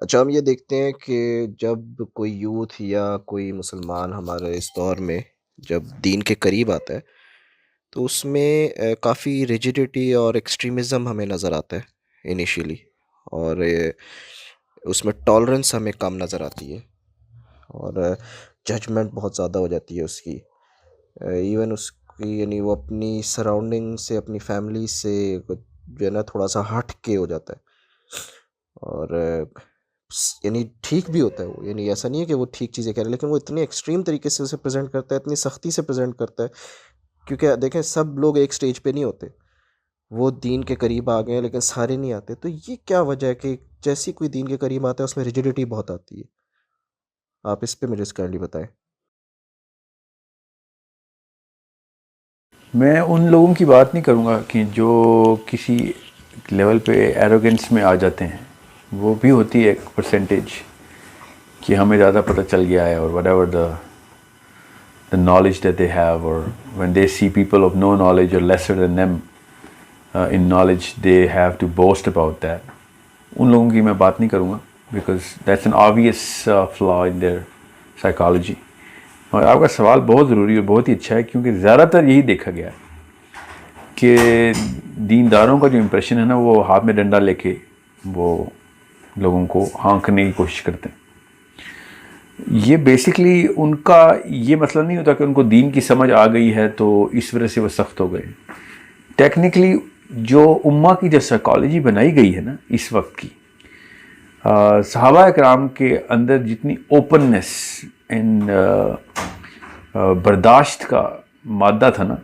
اچھا، ہم یہ دیکھتے ہیں کہ جب کوئی یوتھ یا کوئی مسلمان ہمارے اس دور میں جب دین کے قریب آتا ہے تو اس میں کافی ریجیڈیٹی اور ایکسٹریمزم ہمیں نظر آتا ہے انیشیلی، اور اس میں ٹالرنس ہمیں کم نظر آتی ہے، اور ججمنٹ بہت زیادہ ہو جاتی ہے اس کی، ایون اس کی، یعنی وہ اپنی سراؤنڈنگ سے، اپنی فیملی سے جو ہے نا تھوڑا سا ہٹ کے ہو جاتا ہے، اور یعنی ٹھیک بھی ہوتا ہے وہ، یعنی ایسا نہیں ہے کہ وہ ٹھیک چیزیں کہہ رہے ہیں، لیکن وہ اتنی ایکسٹریم طریقے سے اسے پریزنٹ کرتا ہے، اتنی سختی سے پریزنٹ کرتا ہے، کیونکہ دیکھیں سب لوگ ایک سٹیج پہ نہیں ہوتے، وہ دین کے قریب آ گئے ہیں لیکن سارے نہیں آتے، تو یہ کیا وجہ ہے کہ جیسی کوئی دین کے قریب آتا ہے اس میں ریجیڈیٹی بہت آتی ہے؟ آپ اس پہ مجھے اس کائنڈلی بتائیں۔ میں ان لوگوں کی بات نہیں کروں گا کہ جو کسی لیول پہ ایروگنس میں آ جاتے ہیں، وہ بھی ہوتی ہے ایک پرسنٹیج کہ ہمیں زیادہ پتہ چل گیا ہے، اور what ever the knowledge that they have, or when they see people of no knowledge or lesser than them in knowledge, they have to boast about that. ان لوگوں کی میں بات نہیں کروں گا because that's an obvious flaw in their psychology. اور آپ کا سوال بہت ضروری اور بہت ہی اچھا ہے، کیونکہ زیادہ تر یہی دیکھا گیا ہے کہ دینداروں کا جو امپریشن ہے نا، وہ ہاتھ میں ڈنڈا لے کے وہ لوگوں کو ہانکنے کی کوشش کرتے ہیں. یہ بیسکلی ان کا یہ مسئلہ نہیں ہوتا کہ ان کو دین کی سمجھ آ گئی ہے تو اس وجہ سے وہ سخت ہو گئے. ٹیکنیکلی جو امہ کی جو سائیکالوجی بنائی گئی ہے نا اس وقت کی، صحابہ اکرام کے اندر جتنی اوپننس اینڈ برداشت کا مادہ تھا نا،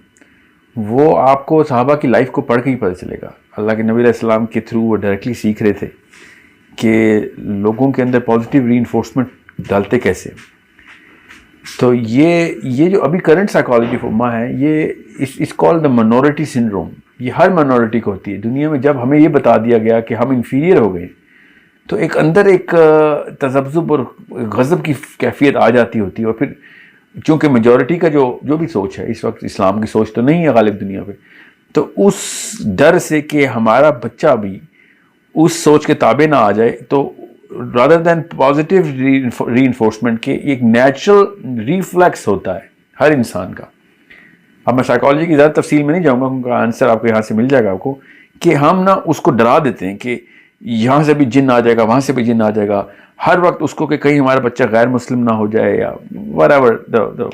وہ آپ کو صحابہ کی لائف کو پڑھ کے ہی پتہ چلے گا. اللہ کے نبی علیہ السلام کے تھرو وہ ڈائریکٹلی سیکھ رہے تھے کہ لوگوں کے اندر پازیٹیو ری انفورسمنٹ ڈالتے کیسے. تو یہ جو ابھی کرنٹ سائیکالوجی آف امہ ہے، یہ اس کال دا منورٹی سنڈروم. یہ ہر منورٹی کو ہوتی ہے دنیا میں. جب ہمیں یہ بتا دیا گیا کہ ہم انفیریئر ہو گئے تو ایک اندر ایک تذبذب اور غضب کی کیفیت آ جاتی ہوتی ہے. اور پھر چونکہ میجورٹی کا جو بھی سوچ ہے اس وقت، اسلام کی سوچ تو نہیں ہے غالب دنیا پہ، تو اس ڈر سے کہ ہمارا بچہ بھی اس سوچ کے تابع نہ آ جائے، تو رادر دین پازیٹیو ری انفورسمنٹ کے ایک نیچرل ریفلیکس ہوتا ہے ہر انسان کا. اب میں سائیکالوجی کی زیادہ تفصیل میں نہیں جاؤں گا کیونکہ آنسر آپ کو یہاں سے مل جائے گا آپ کو، کہ ہم نا اس کو ڈرا دیتے ہیں کہ یہاں سے بھی جن آ جائے گا، وہاں سے بھی جن آ جائے گا، ہر وقت اس کو کہ کہیں ہمارا بچہ غیر مسلم نہ ہو جائے، یا whatever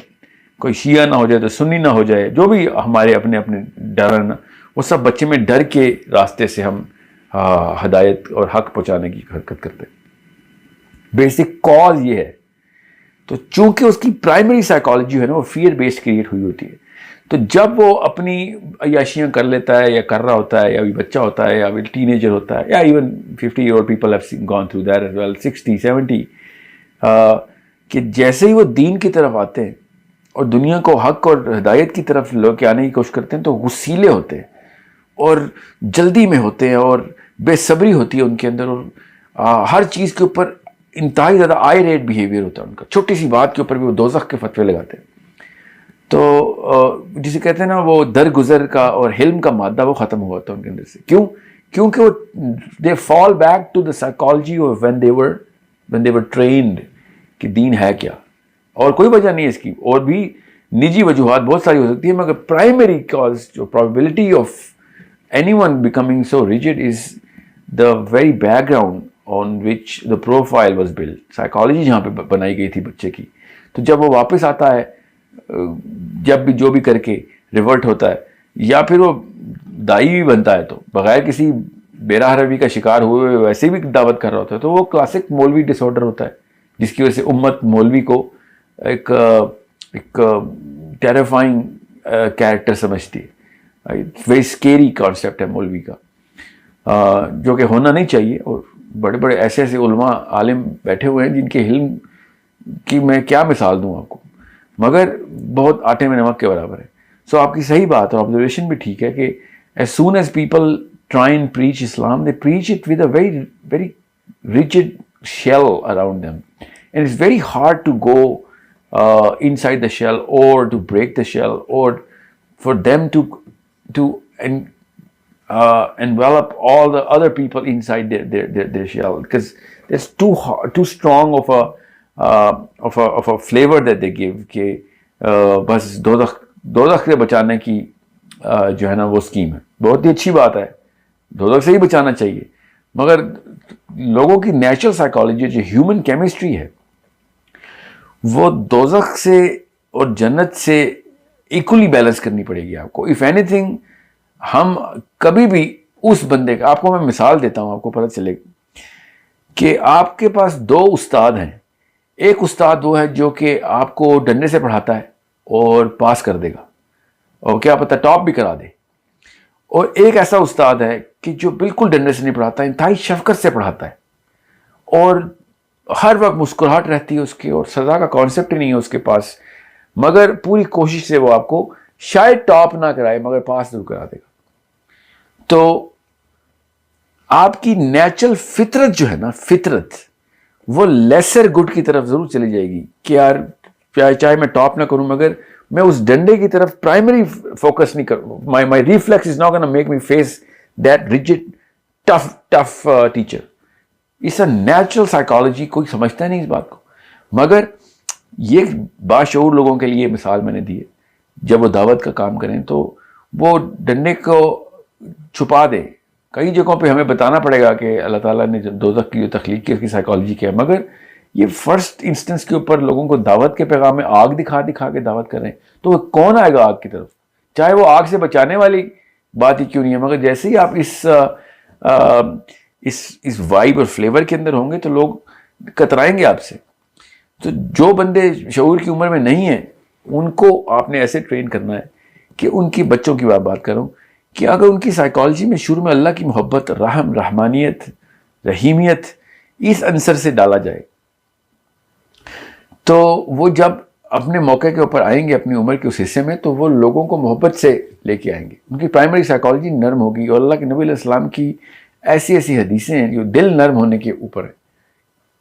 کوئی شیعہ نہ ہو جائے تو سنی نہ ہو جائے، جو بھی ہمارے اپنے اپنے ڈر ہیں نا، وہ سب بچے میں ڈر کے راستے سے ہم ہدایت اور حق پہنچانے کی حرکت کرتے ہیں. بیسک کاز یہ ہے. تو چونکہ اس کی پرائمری سائیکالوجی ہے نا، وہ فیئر بیسڈ کریٹ ہوئی ہوتی ہے. تو جب وہ اپنی عیاشیاں کر لیتا ہے یا کر رہا ہوتا ہے، یا ابھی بچہ ہوتا ہے یا ابھی ٹین ایجر ہوتا ہے، یا even 50 year old people have gone through that as well, 60 70، کہ جیسے ہی وہ دین کی طرف آتے ہیں اور دنیا کو حق اور ہدایت کی طرف لے کے آنے کی کوشش کرتے ہیں، تو غصیلے ہوتے ہیں اور جلدی میں ہوتے ہیں اور بے صبری ہوتی ہے ان کے اندر، اور ہر چیز کے اوپر انتہائی زیادہ آئی ریٹ بیہیویئر ہوتا ہے ان کا. چھوٹی سی بات کے اوپر بھی وہ دوزخ کے فتوے لگاتے ہیں. تو جسے کہتے ہیں نا، وہ درگزر کا اور حلم کا مادہ وہ ختم ہوا تھا ان کے اندر سے. کیوں؟ کیونکہ وہ they fall back to the psychology of when they were trained کہ دین ہے کیا. اور کوئی وجہ نہیں ہے اس کی، اور بھی نجی وجوہات بہت ساری ہو سکتی ہیں، مگر پرائمری کاز جو probability of any one becoming so rigid is the very background on which the profile was build. Psychology جہاں پہ بنائی گئی تھی بچے کی، تو جب وہ واپس آتا ہے، جب بھی جو بھی کر کے ریورٹ ہوتا ہے، یا پھر وہ دائی بھی بنتا ہے تو بغیر کسی بیراہ روی کا شکار ہوئے ویسے بھی دعوت کر رہا ہوتا ہے، تو وہ کلاسک مولوی ڈس آرڈر ہوتا ہے، جس کی وجہ سے امت مولوی کو ایک ٹیریفائنگ کیریکٹر سمجھتی ہے. ویری اسکیری کانسیپٹ ہے مولوی کا، جو کہ ہونا نہیں چاہیے. اور بڑے بڑے ایسے ایسے علماء عالم بیٹھے ہوئے ہیں جن کے علم کی میں کیا مثال دوں آپ کو، مگر بہت آٹے میں نمک کے برابر ہے. سو آپ کی صحیح بات اور آبزرویشن بھی ٹھیک ہے کہ as soon as people try and preach Islam, they preach it with a very very rigid shell around them, and it's very hard to go inside the shell or to break the shell, or for them to and envelop all the other people inside their shell, because there's too strong of a flavor that they give کہ بس دوزخ سے بچانے کی جو ہے نا وہ اسکیم ہے. بہت ہی اچھی بات ہے, دوزخ سے ہی بچانا چاہیے, مگر لوگوں کی نیچرل سائیکالوجی جو ہیومن کیمسٹری ہے وہ دوزخ سے اور جنت سے ایکولی بیلنس کرنی پڑے گی آپ کو. اف اینی تھنگ ہم کبھی بھی اس بندے کا, آپ کو میں مثال دیتا ہوں آپ کو پتہ چلے گا کہ آپ کے پاس دو استاد ہیں. ایک استاد وہ ہے جو کہ آپ کو ڈنڈے سے پڑھاتا ہے اور پاس کر دے گا اور کیا پتہ ٹاپ بھی کرا دے, اور ایک ایسا استاد ہے کہ جو بالکل ڈنڈے سے نہیں پڑھاتا, انتہائی شفقت سے پڑھاتا ہے اور ہر وقت مسکراہٹ رہتی ہے اس کے, اور سزا کا کانسیپٹ ہی نہیں ہے اس کے پاس, مگر پوری کوشش سے وہ آپ کو شاید ٹاپ نہ کرائے مگر پاس ضرور کرا دے گا. تو آپ کی نیچرل فطرت جو ہے نا, فطرت وہ لیسر گڈ کی طرف ضرور چلی جائے گی کہ یار چاہے میں ٹاپ نہ کروں مگر میں اس ڈنڈے کی طرف پرائمری فوکس نہیں کروں. My reflex is not gonna make me face that rigid tough teacher. اس نیچرل سائیکالوجی کوئی سمجھتا نہیں اس بات کو, مگر یہ باشعور لوگوں کے لیے مثال میں نے دی ہے. جب وہ دعوت کا کام کریں تو وہ ڈنڈے کو چھپا دیں. کئی جگہوں پہ ہمیں بتانا پڑے گا کہ اللہ تعالیٰ نے دوزخ کی جو تخلیق کی اس کی سائیکالوجی کیا ہے, مگر یہ فرسٹ انسٹنس کے اوپر لوگوں کو دعوت کے پیغام میں آگ دکھا کے دعوت کر رہے ہیں, تو وہ کون آئے گا آگ کی طرف, چاہے وہ آگ سے بچانے والی بات ہی کیوں نہیں ہے. مگر جیسے ہی آپ اس وائب اور فلیور کے اندر ہوں گے تو لوگ کترائیں گے آپ سے. تو جو بندے شعور کی عمر میں نہیں ہیں ان کو آپ نے ایسے ٹرین کرنا ہے کہ ان کی بچوں کی بات کروں کہ اگر ان کی سائیکالوجی میں شروع میں اللہ کی محبت, رحم, رحمانیت, رحیمیت اس عنصر سے ڈالا جائے تو وہ جب اپنے موقع کے اوپر آئیں گے اپنی عمر کے اس حصے میں تو وہ لوگوں کو محبت سے لے کے آئیں گے. ان کی پرائمری سائیکالوجی نرم ہوگی, اور اللہ کے نبی علیہ السلام کی ایسی حدیثیں ہیں جو دل نرم ہونے کے اوپر ہیں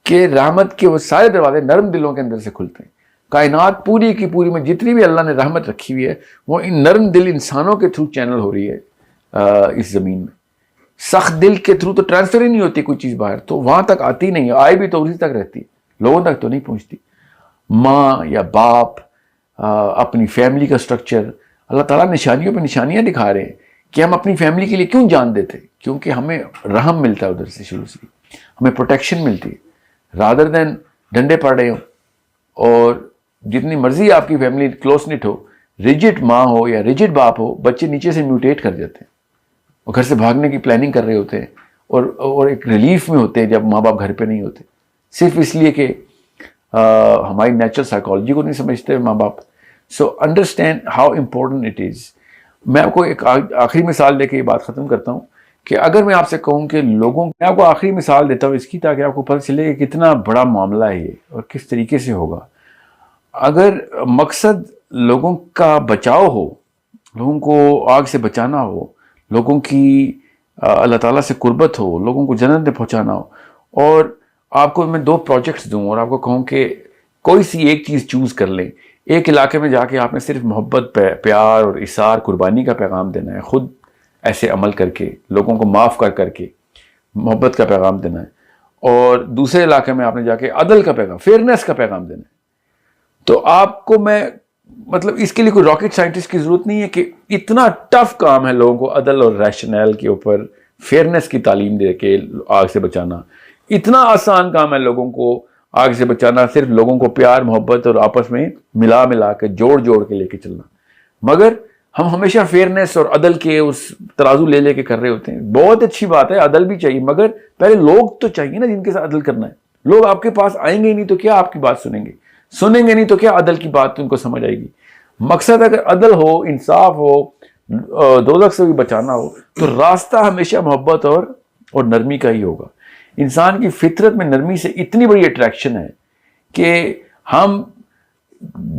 کہ رحمت کے وہ سارے دروازے نرم دلوں کے اندر سے کھلتے ہیں. کائنات پوری کی پوری میں جتنی بھی اللہ نے رحمت رکھی ہوئی ہے وہ ان نرم دل انسانوں کے تھرو چینل ہو رہی ہے اس زمین میں. سخت دل کے تھرو تو ٹرانسفر ہی نہیں ہوتی کوئی چیز باہر, تو وہاں تک آتی نہیں, آئے بھی تو اسی تک رہتی, لوگوں تک تو نہیں پہنچتی. ماں یا باپ, اپنی فیملی کا سٹرکچر, اللہ تعالیٰ نشانیوں پہ نشانیاں دکھا رہے ہیں کہ ہم اپنی فیملی کے لیے کیوں جان دیتے, کیونکہ ہمیں رحم ملتا ہے ادھر سے, شروع سے ہمیں پروٹیکشن ملتی ہے رادر دین ڈنڈے پڑ رہے ہوں. اور جتنی مرضی آپ کی فیملی کلوز نٹ ہو, ریجڈ ماں ہو یا ریجڈ باپ ہو, بچے نیچے سے میوٹیٹ کر جاتے ہیں, وہ گھر سے بھاگنے کی پلاننگ کر رہے ہوتے ہیں اور ایک ریلیف میں ہوتے ہیں جب ماں باپ گھر پہ نہیں ہوتے, صرف اس لیے کہ ہماری نیچرل سائیکالوجی کو نہیں سمجھتے ماں باپ. So understand how important it is. میں آپ کو ایک آخری مثال دے کے یہ بات ختم کرتا ہوں کہ اگر میں آپ سے کہوں کہ میں آپ کو آخری مثال دیتا ہوں اس کی تاکہ آپ کو پتہ چلے کہ کتنا بڑا معاملہ ہے یہ اور کس طریقے سے ہوگا. اگر مقصد لوگوں کا بچاؤ ہو, لوگوں کو آگ سے بچانا ہو, لوگوں کی اللہ تعالیٰ سے قربت ہو, لوگوں کو جنت میں پہنچانا ہو, اور آپ کو میں 2 پروجیکٹس دوں اور آپ کو کہوں کہ کوئی سی ایک چیز چوز کر لیں. ایک علاقے میں جا کے آپ نے صرف محبت, پیار اور اثار, قربانی کا پیغام دینا ہے, خود ایسے عمل کر کے, لوگوں کو معاف کر کے محبت کا پیغام دینا ہے. اور دوسرے علاقے میں آپ نے جا کے عدل کا پیغام, فیئرنیس کا پیغام دینا ہے. تو آپ کو میں مطلب اس کے لیے کوئی راکٹ سائنٹسٹ کی ضرورت نہیں ہے کہ اتنا ٹف کام ہے لوگوں کو عدل اور ریشنل کے اوپر فیئرنیس کی تعلیم دے کے آگ سے بچانا. اتنا آسان کام ہے لوگوں کو آگ سے بچانا, صرف لوگوں کو پیار, محبت اور آپس میں ملا کے جوڑ کے لے کے چلنا. مگر ہم ہمیشہ فیئرنیس اور عدل کے اس ترازو لے کے کر رہے ہوتے ہیں. بہت اچھی بات ہے, عدل بھی چاہیے, مگر پہلے لوگ تو چاہیے نا جن کے ساتھ عدل کرنا ہے. لوگ آپ کے پاس آئیں گے نہیں تو کیا آپ کی بات سنیں گے نہیں تو کیا عدل کی بات ان کو سمجھ آئے گی. مقصد اگر عدل ہو, انصاف ہو, دوزخ سے بھی بچانا ہو تو راستہ ہمیشہ محبت اور نرمی کا ہی ہوگا. انسان کی فطرت میں نرمی سے اتنی بڑی اٹریکشن ہے کہ ہم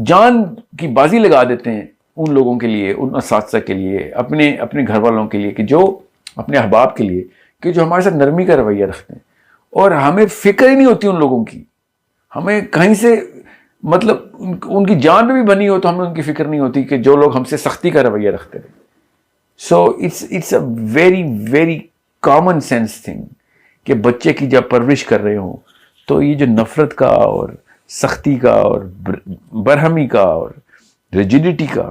جان کی بازی لگا دیتے ہیں ان لوگوں کے لیے, ان اساتذہ کے لیے, اپنے گھر والوں کے لیے, کہ جو اپنے احباب کے لیے کہ جو ہمارے ساتھ نرمی کا رویہ رکھتے ہیں. اور ہمیں فکر ہی نہیں ہوتی ان لوگوں کی, ہمیں کہیں سے مطلب ان کی جان میں بھی بنی ہو تو ہمیں ان کی فکر نہیں ہوتی کہ جو لوگ ہم سے سختی کا رویہ رکھتے ہیں. So it's a very very common sense thing کہ بچے کی جب پرورش کر رہے ہوں تو یہ جو نفرت کا اور سختی کا اور برہمی کا اور ریجیڈیٹی کا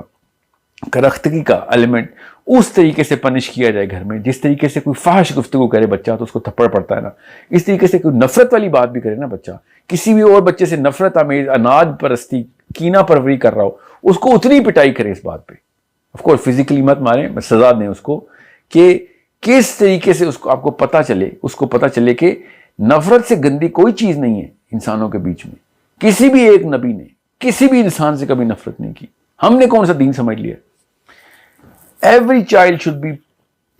کرختگی کا ایلیمنٹ اس طریقے سے پنش کیا جائے گھر میں، جس طریقے سے کوئی فحش گفتگو کرے بچہ تو اس کو تھپڑ پڑتا ہے نا، اس طریقے سے کوئی نفرت والی بات بھی کرے نا بچہ، کسی بھی اور بچے سے نفرت آمیز اناج پرستی کینہ پروری کر رہا ہو، اس کو اتنی پٹائی کرے اس بات پہ، آف کورس فزیکلی مت ماریں، سزا دیں اس کو، کہ کس طریقے سے اس کو آپ کو پتہ چلے کہ نفرت سے گندی کوئی چیز نہیں ہے انسانوں کے بیچ میں. کسی بھی ایک نبی نے کسی بھی انسان سے کبھی نفرت نہیں کی. ہم نے کون سا دین سمجھ لیا؟ Every child should be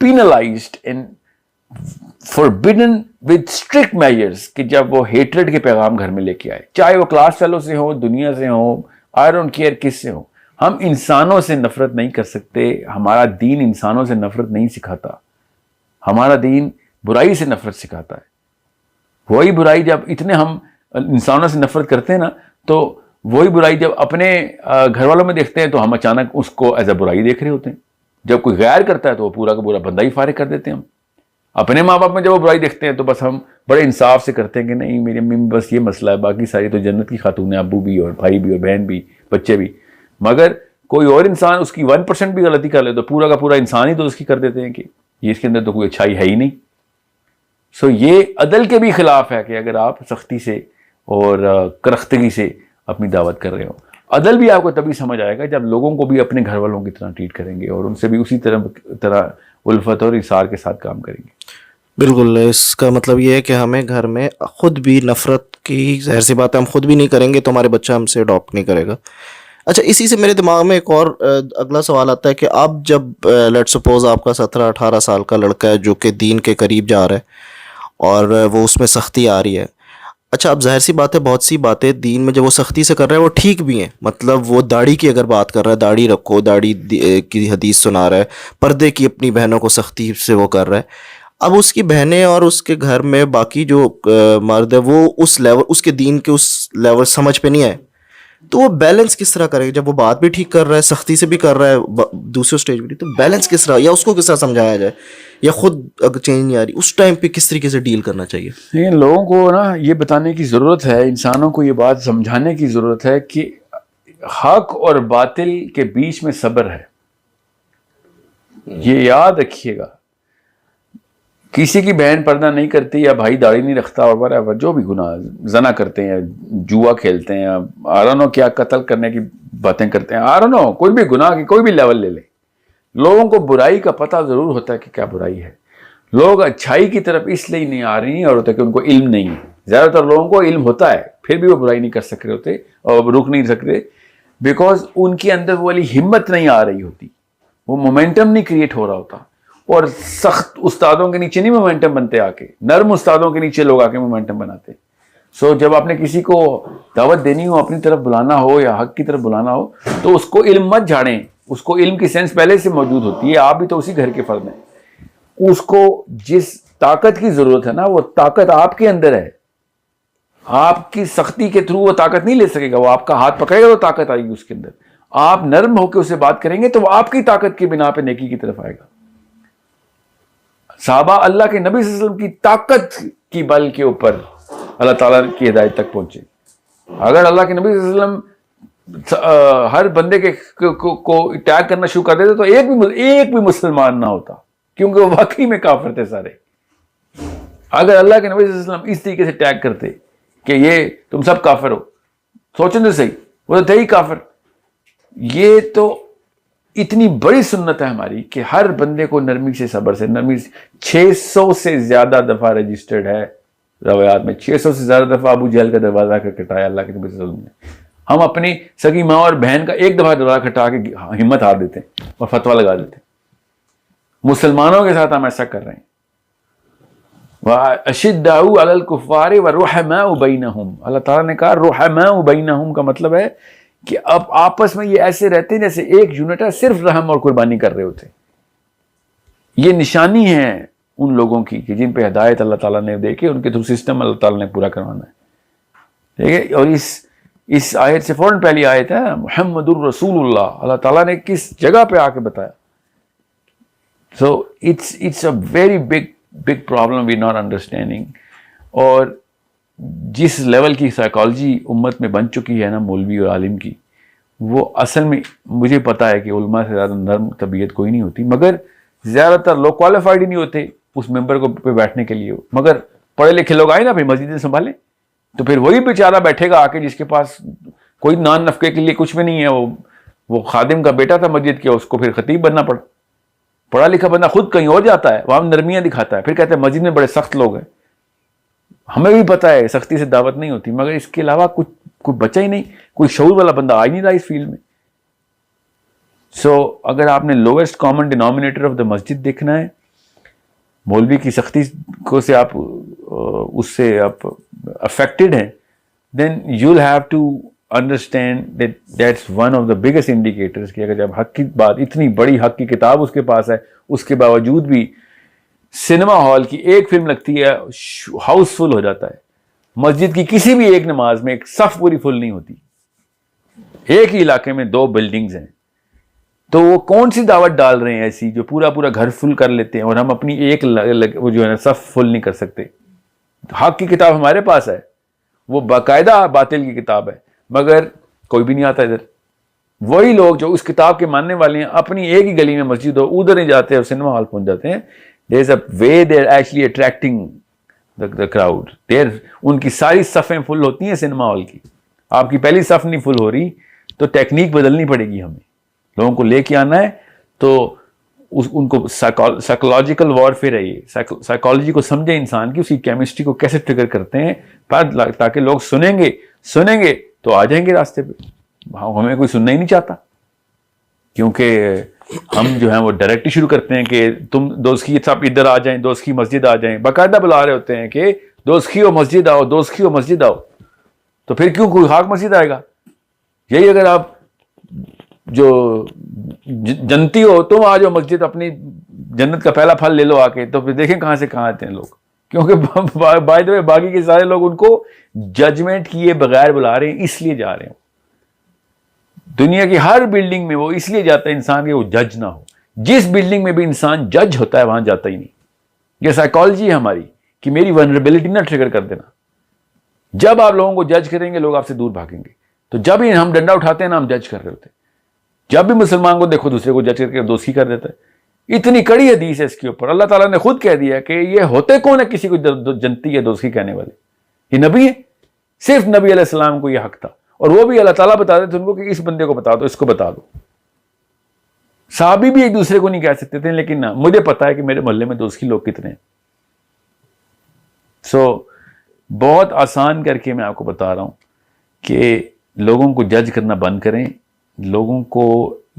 penalized and forbidden with strict measures کہ جب وہ ہیٹریڈ کے پیغام گھر میں لے کے آئے، چاہے وہ کلاس فیلو سے ہو، دنیا سے ہو، I don't care کس سے ہو. ہم انسانوں سے نفرت نہیں کر سکتے، ہمارا دین انسانوں سے نفرت نہیں سکھاتا، ہمارا دین برائی سے نفرت سکھاتا ہے. وہی برائی جب اتنے ہم انسانوں سے نفرت کرتے ہیں نا، تو وہی برائی جب اپنے گھر والوں میں دیکھتے ہیں تو ہم اچانک اس کو ایز اے برائی دیکھ رہے ہوتے ہیں. جب کوئی غیر کرتا ہے تو وہ پورا کا پورا بندہ ہی فارغ کر دیتے ہیں. ہم اپنے ماں باپ میں جب وہ برائی دیکھتے ہیں تو بس ہم بڑے انصاف سے کرتے ہیں کہ نہیں میری امی میں بس یہ مسئلہ ہے، باقی ساری تو جنت کی خاتون ہیں، ابو بھی اور بھائی بھی اور بہن بھی بچے بھی. مگر کوئی اور انسان اس کی 1% بھی غلطی کر لے تو پورا کا پورا انسان ہی تو اس کی کر دیتے ہیں کہ یہ اس کے اندر تو کوئی اچھائی ہے ہی نہیں. سو یہ عدل کے بھی خلاف ہے کہ اگر آپ سختی سے اور کرختگی سے اپنی دعوت کر رہے ہو. عدل بھی آپ کو تبھی سمجھ آئے گا جب لوگوں کو بھی اپنے گھر والوں کی طرح ٹریٹ کریں گے اور ان سے بھی اسی طرح الفت اور اثار کے ساتھ کام کریں گے. بالکل، اس کا مطلب یہ ہے کہ ہمیں گھر میں خود بھی نفرت کی، ظاہر سی بات ہے ہم خود بھی نہیں کریں گے تو ہمارے بچہ ہم سے اڈاپٹ نہیں کرے گا. اچھا، اسی سے میرے دماغ میں ایک اور اگلا سوال آتا ہے کہ اب جب لیٹ سپوز آپ کا 17-18 سال کا لڑکا ہے جو کہ دین کے قریب جا رہا ہے اور وہ اس میں سختی آ رہی ہے. اچھا، اب ظاہر سی بات ہے بہت سی باتیں دین میں جب وہ سختی سے کر رہا ہے وہ ٹھیک بھی ہیں، مطلب وہ داڑھی کی اگر بات کر رہا ہے، داڑھی رکھو، داڑھی کی حدیث سنا رہا ہے، پردے کی اپنی بہنوں کو سختی سے وہ کر رہا ہے. اب اس کی بہنیں اور اس کے گھر میں باقی جو مرد ہے وہ اس لیول، اس کے دین کے اس لیول سمجھ پہ نہیں آئے، تو وہ بیلنس کس طرح کرے گا جب وہ بات بھی ٹھیک کر رہا ہے، سختی سے بھی کر رہا ہے، دوسرے سٹیج بھی. تو بیلنس کس طرح، یا اس کو کس طرح سمجھایا جائے، یا خود اگر چینج نہیں آ رہی اس ٹائم پہ کس طریقے سے ڈیل کرنا چاہیے؟ لیکن لوگوں کو نا یہ بتانے کی ضرورت ہے، انسانوں کو یہ بات سمجھانے کی ضرورت ہے کہ حق اور باطل کے بیچ میں صبر ہے. یہ یاد رکھیے گا. کسی کی بہن پردہ نہیں کرتی یا بھائی داڑھی نہیں رکھتا اور جو بھی گناہ زنا کرتے ہیں، جوا کھیلتے ہیں، آرانو کیا قتل کرنے کی باتیں کرتے ہیں، آرانو کوئی بھی گناہ کی کوئی بھی لیول لے لیں، لوگوں کو برائی کا پتہ ضرور ہوتا ہے کہ کیا برائی ہے. لوگ اچھائی کی طرف اس لیے نہیں آ رہی ہیں اور ہوتا ہے کہ ان کو علم نہیں ہے. زیادہ تر لوگوں کو علم ہوتا ہے پھر بھی وہ برائی نہیں کر سک رہے ہوتے اور رک نہیں سکتے، بیکاز ان کے اندر وہ والی ہمت نہیں آ رہی ہوتی، وہ مومنٹم نہیں کریٹ ہو رہا ہوتا. اور سخت استادوں کے نیچے نہیں مومنٹم بنتے، آ کے نرم استادوں کے نیچے لوگ آ کے مومنٹم بناتے. سو جب آپ نے کسی کو دعوت دینی ہو، اپنی طرف بلانا ہو یا حق کی طرف بلانا ہو تو اس کو علم مت جھاڑیں. اس کو علم کی سینس پہلے سے موجود ہوتی ہے، آپ بھی تو اسی گھر کے فرد ہیں. اس کو جس طاقت کی ضرورت ہے نا وہ طاقت آپ کے اندر ہے. آپ کی سختی کے تھرو وہ طاقت نہیں لے سکے گا، وہ آپ کا ہاتھ پکڑے گا تو طاقت آئے گی اس کے اندر. آپ نرم ہو کے اسے بات کریں گے تو وہ آپ کی طاقت کی بنا پہ نیکی کی طرف آئے گا. صحابہ اللہ کے نبی صلی اللہ علیہ وسلم کی طاقت کی بل کے اوپر اللہ تعالیٰ کی ہدایت تک پہنچے. اگر اللہ کے نبی صلی اللہ علیہ وسلم ہر بندے کو اٹیک کرنا شروع کر دیتے تو ایک بھی مسلمان نہ ہوتا، کیونکہ وہ واقعی میں کافر تھے سارے. اگر اللہ کے نبی صلی اللہ علیہ وسلم اس طریقے سے اٹیک کرتے کہ یہ تم سب کافر ہو، سوچیں تو صحیح، وہ تو تھے ہی کافر. یہ تو اتنی بڑی سنت ہے ہماری کہ ہر بندے کو نرمی سے، صبر سے، نرمی سے. 600 سے زیادہ دفعہ رجسٹرڈ ہے روایات میں، 600 سے زیادہ دفعہ ابو جہل کا دروازہ کھٹکھٹایا اللہ کے نبی صلی اللہ علیہ وسلم نے. ہم اپنی سگی ماں اور بہن کا ایک دفعہ دروازہ کھٹا کے ہمت ہار دیتے ہیں اور فتویٰ لگا دیتے ہیں. مسلمانوں کے ساتھ ہم ایسا کر رہے ہیں. وَأَشِدَّاءُ عَلَى الْكُفَّارِ وَرُحَمَاءُ بَيْنَهُمْ. اللہ تعالیٰ نے کہا رحماء بینہم کا مطلب ہے کہ اب آپس میں یہ ایسے رہتے ہیں جیسے ایک یونٹ ہے، صرف رحم اور قربانی کر رہے ہوتے. یہ نشانی ہے ان لوگوں کی کہ جن پہ ہدایت اللہ تعالیٰ نے دے کے ان کے تھرو سسٹم اللہ تعالیٰ نے پورا کروانا ہے. ٹھیک ہے. اور اس آیت سے فوراً پہلی آیت ہے محمد الرسول اللہ. اللہ تعالیٰ نے کس جگہ پہ آ کے بتایا So it's a very big problem we're not understanding. اور جس لیول کی سائیکالوجی امت میں بن چکی ہے نا مولوی اور عالم کی, وہ اصل میں مجھے پتا ہے کہ علماء سے زیادہ نرم طبیعت کوئی نہیں ہوتی, مگر زیادہ تر لوگ کوالیفائڈ ہی نہیں ہوتے اس ممبر کو پہ بیٹھنے کے لیے. مگر پڑھے لکھے لوگ آئے نا پھر مسجدیں سنبھالیں, تو پھر وہی بیچارہ بیٹھے گا آ کے جس کے پاس کوئی نان نفقے کے لیے کچھ بھی نہیں ہے, وہ خادم کا بیٹا تھا مسجد کے, اس کو پھر خطیب بننا پڑا. پڑھا لکھا بندہ خود کہیں اور جاتا ہے, وہاں نرمیاں دکھاتا ہے, پھر کہتے ہیں مسجد میں بڑے سخت لوگ ہیں. ہمیں بھی پتا ہے سختی سے دعوت نہیں ہوتی, مگر اس کے علاوہ کوئی بچا ہی نہیں, کوئی شعور والا بندہ آ ہی نہیں رہا اس فیلڈ میں. سو اگر آپ نے lowest common denominator of the مسجد دیکھنا ہے, مولوی کی سختی کو سے آپ اس سے آپ افیکٹڈ ہیں, then you will have to understand that's one of the biggest indicators کہ اگر جب حق کی بات, اتنی بڑی حق کی کتاب اس کے پاس ہے, اس کے باوجود بھی سنیما ہال کی ایک فلم لگتی ہے ہاؤس فل ہو جاتا ہے. مسجد کی کسی بھی ایک نماز میں ایک صف پوری فل نہیں ہوتی. ایک ہی علاقے میں 2 بلڈنگز ہیں, تو وہ کون سی دعوت ڈال رہے ہیں ایسی جو پورا گھر فل کر لیتے ہیں, اور ہم اپنی ایک وہ جو ہے نا صف فل نہیں کر سکتے. حق کی کتاب ہمارے پاس ہے, وہ باقاعدہ باطل کی کتاب ہے, مگر کوئی بھی نہیں آتا ادھر. وہی لوگ جو اس کتاب کے ماننے والے ہیں اپنی ایک ہی گلی میں مسجد ہو ادھر نہیں جاتے اور سنیما ہال پہنچ جاتے ہیں. There's a way they're actually attracting the crowd. ان کی ساری صفیں فل ہوتی ہیں سنیما ہال کی. آپ کی پہلی صف نہیں فل ہو رہی تو ٹیکنیک بدلنی پڑے گی ہمیں. لوگوں کو لے کے آنا ہے تو ان کو سائیکولوجیکل وارفیئر ہے یہ. سائیکالوجی کو سمجھے انسان کی, اس کی کیمسٹری کو کیسے ٹریگر کرتے ہیں, تاکہ لوگ سنیں گے تو آ جائیں گے راستے پہ. ہمیں کوئی سننا ہی نہیں چاہتا, کیونکہ ہم جو ہیں وہ ڈائریکٹ شروع کرتے ہیں کہ تم دوستی سب ادھر آ جائیں, دوست کی مسجد آ جائیں. باقاعدہ بلا رہے ہوتے ہیں کہ دوست کی مسجد آؤ, دوست کی مسجد آؤ. تو پھر کیوں کوئی خاک مسجد آئے گا؟ یہی اگر آپ جو جنتی ہو تم آ جاؤ مسجد, اپنی جنت کا پہلا پھل لے لو آ کے, تو پھر دیکھیں کہاں سے کہاں آتے ہیں لوگ. کیونکہ بائی دا وے باقی کے سارے لوگ ان کو ججمنٹ کیے بغیر بلا رہے ہیں, اس لیے جا رہے ہیں. دنیا کی ہر بلڈنگ میں وہ اس لیے جاتا ہے انسان کہ وہ جج نہ ہو. جس بلڈنگ میں بھی انسان جج ہوتا ہے وہاں جاتا ہی نہیں. یہ سائیکالوجی ہے ہماری کہ میری ونربلٹی نہ ٹریگر کر دینا. جب آپ لوگوں کو جج کریں گے لوگ آپ سے دور بھاگیں گے. تو جب ہی ہم ڈنڈا اٹھاتے ہیں نا, ہم جج کر رہے ہوتے ہیں. جب بھی مسلمان کو دیکھو دوسرے کو جج کر کے دوستی کر دیتا ہے. اتنی کڑی حدیث ہے اس کے اوپر. اللہ تعالیٰ نے خود کہہ دیا کہ یہ ہوتے کون ہے کسی کو جنتی یا دوستی کہنے والے؟ یہ نبی ہے. صرف نبی علیہ السلام کو یہ حق تھا, اور وہ بھی اللہ تعالیٰ بتا دیتے ان کو کہ اس بندے کو بتا دو, اس کو بتا دو. صحابی بھی ایک دوسرے کو نہیں کہہ سکتے تھے, لیکن نہ, مجھے پتا ہے کہ میرے محلے میں دوست کی لوگ کتنے ہیں. سو بہت آسان کر کے میں آپ کو بتا رہا ہوں کہ لوگوں کو جج کرنا بند کریں. لوگوں کو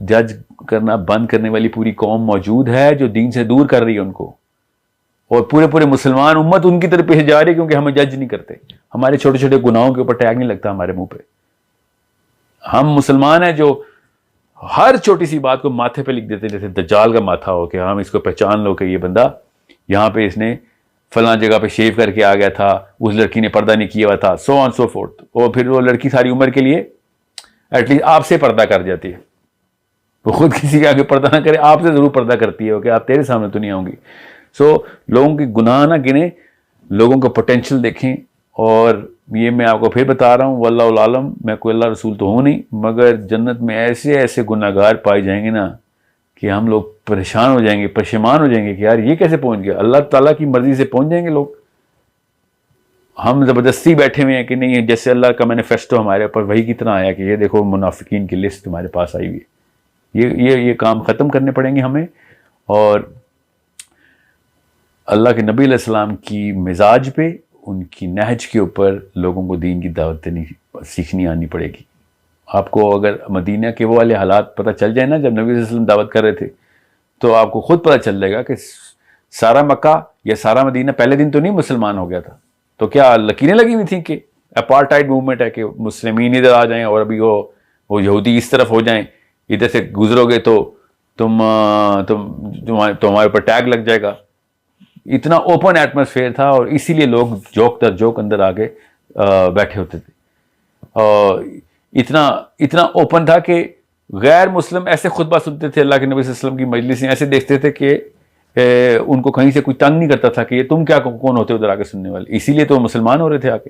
جج کرنا بند کرنے والی پوری قوم موجود ہے جو دین سے دور کر رہی ہے ان کو, اور پورے مسلمان امت ان کی طرف پیچھے جا رہی ہے کیونکہ ہمیں جج نہیں کرتے. ہمارے چھوٹے چھوٹے گناہوں کے اوپر ٹیگ نہیں لگتا ہمارے منہ پہ. ہم مسلمان ہیں جو ہر چھوٹی سی بات کو ماتھے پہ لکھ دیتے ہیں, جیسے دجال کا ماتھا ہو کہ ہم اس کو پہچان لو کہ یہ بندہ یہاں پہ اس نے فلاں جگہ پہ شیو کر کے آ گیا تھا, اس لڑکی نے پردہ نہیں کیا ہوا تھا, سو آن سو فورتھ. اور پھر وہ لڑکی ساری عمر کے لیے ایٹ لیسٹ آپ سے پردہ کر جاتی ہے. وہ خود کسی کے آگے پردہ نہ کرے, آپ سے ضرور پردہ کرتی ہے کہ آپ تیرے سامنے تو نہیں آؤں گی. سو لوگوں کی گناہ نہ گنیں, لوگوں کا پوٹینشیل دیکھیں. اور یہ میں آپ کو پھر بتا رہا ہوں, واللہ العالم, میں کوئی اللہ رسول تو ہوں نہیں, مگر جنت میں ایسے گناہ گار پائے جائیں گے نا کہ ہم لوگ پریشان ہو جائیں گے, پشیمان ہو جائیں گے کہ یار یہ کیسے پہنچ گیا. اللہ تعالیٰ کی مرضی سے پہنچ جائیں گے لوگ. ہم زبردستی بیٹھے ہوئے ہیں کہ نہیں, جیسے اللہ کا مینیفیسٹو ہمارے اوپر وہی کی طرح آیا کہ یہ دیکھو منافقین کی لسٹ تمہارے پاس آئی ہوئی ہے. یہ کام ختم کرنے پڑیں گے ہمیں. اور اللہ کے نبی علیہ السلام کی مزاج پہ, ان کی نہج کے اوپر لوگوں کو دین کی دعوت دینی سیکھنی آنی پڑے گی. آپ کو اگر مدینہ کے وہ والے حالات پتہ چل جائے نا جب نبی صلی اللہ علیہ وسلم دعوت کر رہے تھے, تو آپ کو خود پتہ چل جائے گا کہ سارا مکہ یا سارا مدینہ پہلے دن تو نہیں مسلمان ہو گیا تھا. تو کیا لکیریں لگی ہوئی تھیں کہ اپارٹائڈ موومنٹ ہے کہ مسلمین ادھر آ جائیں اور ابھی وہ یہودی اس طرف ہو جائیں, ادھر سے گزرو گے تو تمہارے اوپر ٹیگ لگ جائے گا. اتنا اوپن ایٹماسفیئر تھا, اور اسی لیے لوگ جوک در جوک اندر آگے بیٹھے ہوتے تھے. اتنا اوپن تھا کہ غیر مسلم ایسے خطبہ سنتے تھے اللہ کے نبی صلی اللہ علیہ وسلم کی مجلس میں, ایسے دیکھتے تھے کہ ان کو کہیں سے کوئی تنگ نہیں کرتا تھا کہ یہ تم کیا کون ہوتے ادھر آ کے سننے والے، اسی لیے تو مسلمان ہو رہے تھے آ کے.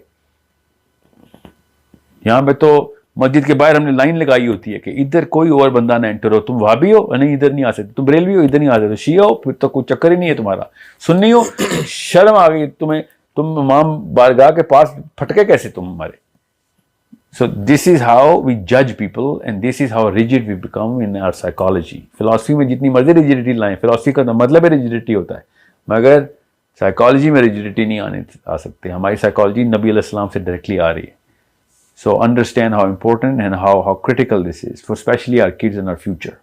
یہاں پہ تو مسجد کے باہر ہم نے لائن لگائی ہوتی ہے کہ ادھر کوئی اور بندہ نہ انٹر ہو، تم وہابی ہو نہیں ادھر نہیں آ سکتے، تم بریلوی ہو ادھر نہیں آ سکتے، شیعہ ہو پھر تو کوئی چکر ہی نہیں ہے تمہارا، سنی ہو شرم آ گئی تمہیں، تم امام بارگاہ کے پاس پھٹکے کیسے تم ہمارے. So this is how we judge people and this is how rigid we become in our psychology. Philosophy میں جتنی مرضی rigidity لائیں، philosophy کا مطلب ہے rigidity ہوتا ہے، مگر psychology میں rigidity نہیں آ سکتے. ہماری psychology نبی علیہ السلام سے ڈائریکٹلی آ رہی ہے. So understand how important and how critical this is for especially our kids and our future.